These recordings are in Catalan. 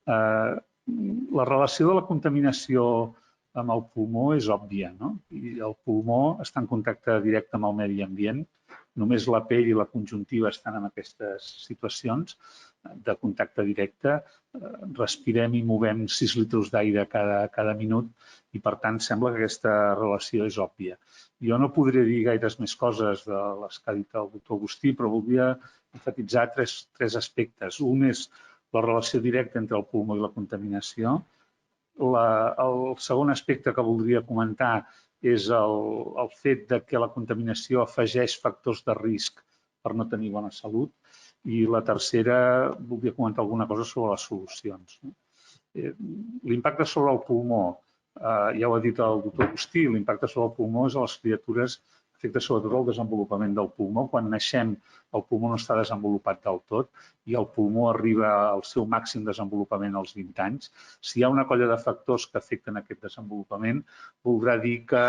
La relació de la contaminació amb el pulmó és òbvia, no? I el pulmó està en contacte directe amb el medi ambient. Només la pell i la conjuntiva estan en aquestes situacions de contacte directe. Respirem i movem 6 litres d'aire cada minut i, per tant, sembla que aquesta relació és òbvia. Jo no podré dir gaires més coses de les que ha dit el doctor Agustí, però voldria enfatitzar tres aspectes. Un és la relació directa entre el pulmó i la contaminació. El segon aspecte que voldria comentar és el fet que la contaminació afegeix factors de risc per no tenir bona salut. I la tercera, voldria comentar alguna cosa sobre les solucions. L'impacte sobre el pulmó, ja ho ha dit el doctor Agustí, l'impacte sobre el pulmó és a les criatures, afecta sobretot el desenvolupament del pulmó. Quan naixem, el pulmó no està desenvolupat del tot i el pulmó arriba al seu màxim desenvolupament als 20 anys. Si hi ha una colla de factors que afecten aquest desenvolupament, voldrà dir que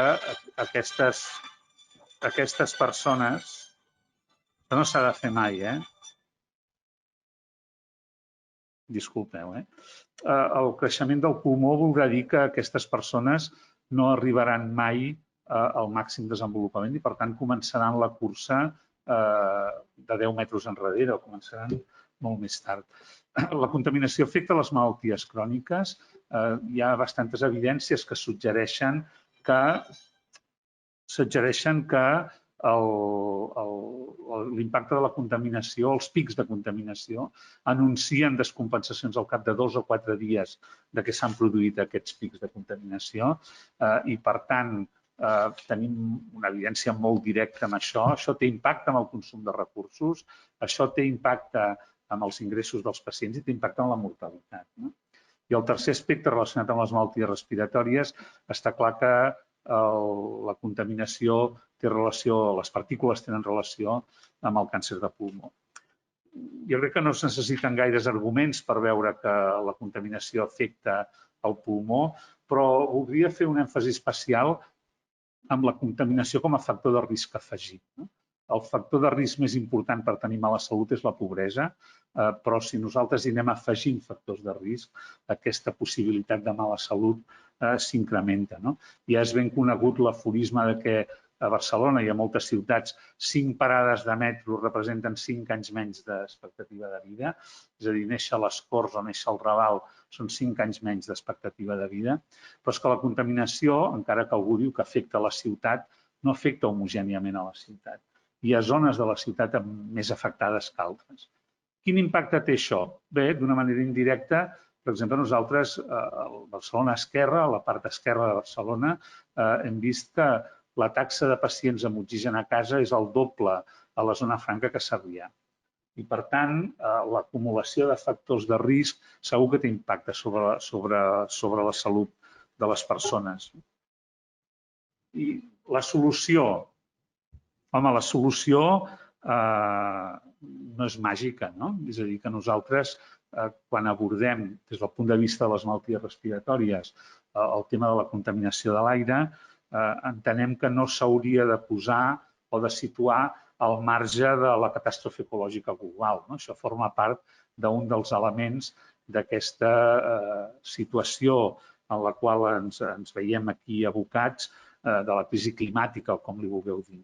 aquestes persones... Això no s'ha de fer mai, Disculpeu, El creixement del pulmó voldrà dir que aquestes persones no arribaran mai al màxim desenvolupament i, per tant, començaran la cursa de 10 metres enrere o començaran molt més tard. La contaminació afecta les malalties cròniques. Hi ha bastantes evidències que suggereixen que l'impacte de la contaminació, els pics de contaminació, anuncien descompensacions al cap de 2 o 4 dies de que s'han produït aquests pics de contaminació i, per tant, tenim una evidència molt directa amb això. Això té impacte en el consum de recursos, això té impacte en els ingressos dels pacients i té impacte en la mortalitat. I el tercer aspecte relacionat amb les malalties respiratòries, està clar que la contaminació té relació, les partícules tenen relació amb el càncer de pulmó. Jo crec que no es necessiten gaires arguments per veure que la contaminació afecta el pulmó, però voldria fer un èmfasi especial amb la contaminació com a factor de risc afegit. El factor de risc més important per tenir mala salut és la pobresa, però si nosaltres hi anem afegint factors de risc, aquesta possibilitat de mala salut s'incrementa. Ja és ben conegut l'aforisme que a Barcelona i a moltes ciutats 5 parades de metro representen 5 anys menys d'expectativa de vida, és a dir, néixer a les Corts o néixer al Raval són 5 anys menys d'expectativa de vida, però és que la contaminació, encara que algú diu que afecta la ciutat, no afecta homogèniament a la ciutat. Hi ha zones de la ciutat més afectades que altres. Quin impacte té això? Bé, d'una manera indirecta, per exemple, nosaltres, a Barcelona Esquerra, a la part esquerra de Barcelona, hem vist que la taxa de pacients amb oxigen a casa és el doble a la zona franca que a Sarrià. I, per tant, l'acumulació de factors de risc segur que té impacte sobre la salut de les persones. I la solució? Home, la solució no és màgica, no? És a dir, que nosaltres, quan abordem des del punt de vista de les malalties respiratòries el tema de la contaminació de l'aire, entenem que no s'hauria de posar o de situar al marge de la catàstrofe ecològica global. Això forma part d'un dels elements d'aquesta situació en la qual ens veiem aquí abocats, de la crisi climàtica, o com li vulgueu dir.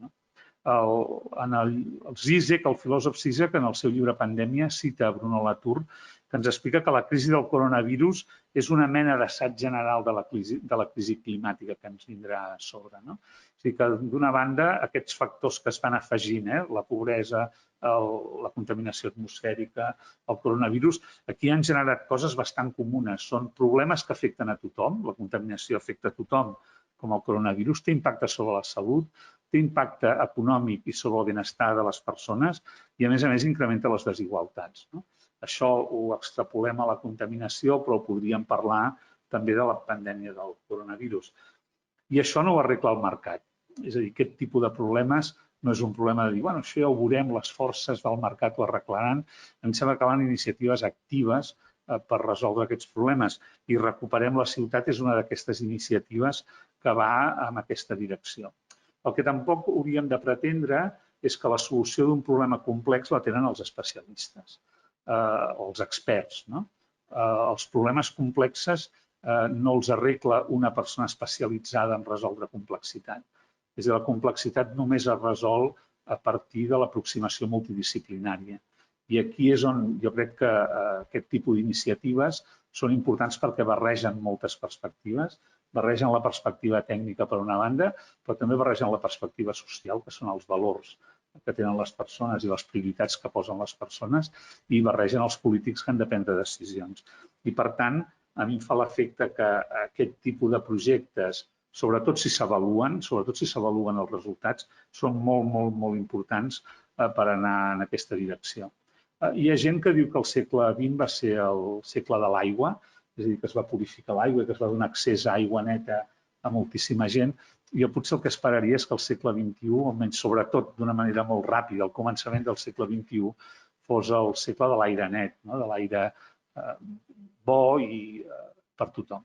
El Zizek, el filòsof Zizek, en el seu llibre Pandèmia, cita Bruno Latour, que ens explica que la crisi del coronavirus és una mena d'assaig general de la crisi climàtica que ens vindrà a sobre. És a dir, que d'una banda, aquests factors que es van afegint, la pobresa, la contaminació atmosfèrica, el coronavirus, aquí han generat coses bastant comunes. Són problemes que afecten a tothom, la contaminació afecta a tothom, com el coronavirus, té impacte sobre la salut, té impacte econòmic i sobre el benestar de les persones i, a més, incrementa les desigualtats. Això ho extrapolem a la contaminació, però podríem parlar també de la pandèmia del coronavirus. I això no ho arregla el mercat. És a dir, aquest tipus de problemes no és un problema de dir, bueno, això ja ho veurem, les forces del mercat ho arreglaran. Em sembla que calen iniciatives actives per resoldre aquests problemes i Recuperem la ciutat és una d'aquestes iniciatives que va en aquesta direcció. El que tampoc hauríem de pretendre és que la solució d'un problema complex la tenen els especialistes o els experts. els problemes complexes no els arregla una persona especialitzada en resoldre complexitat. És a dir, la complexitat només es resol a partir de l'aproximació multidisciplinària. I aquí és on jo crec que aquest tipus d'iniciatives són importants perquè barregen moltes perspectives, barregen la perspectiva tècnica per una banda, però també barregen la perspectiva social, que són els valors que tenen les persones i les prioritats que posen les persones, i barregen els polítics que han de prendre decisions. I, per tant, a mi em fa l'efecte que aquest tipus de projectes, sobretot si s'avaluen els resultats, són molt, molt, molt importants per anar en aquesta direcció. Hi ha gent que diu que el segle XX va ser el segle de l'aigua, és a dir, que es va purificar l'aigua i que es va donar accés a aigua neta a moltíssima gent. Jo potser el que esperaria és que el segle XXI, almenys sobretot d'una manera molt ràpida, al començament del segle XXI, fos el segle de l'aire net, de l'aire bo i per tothom.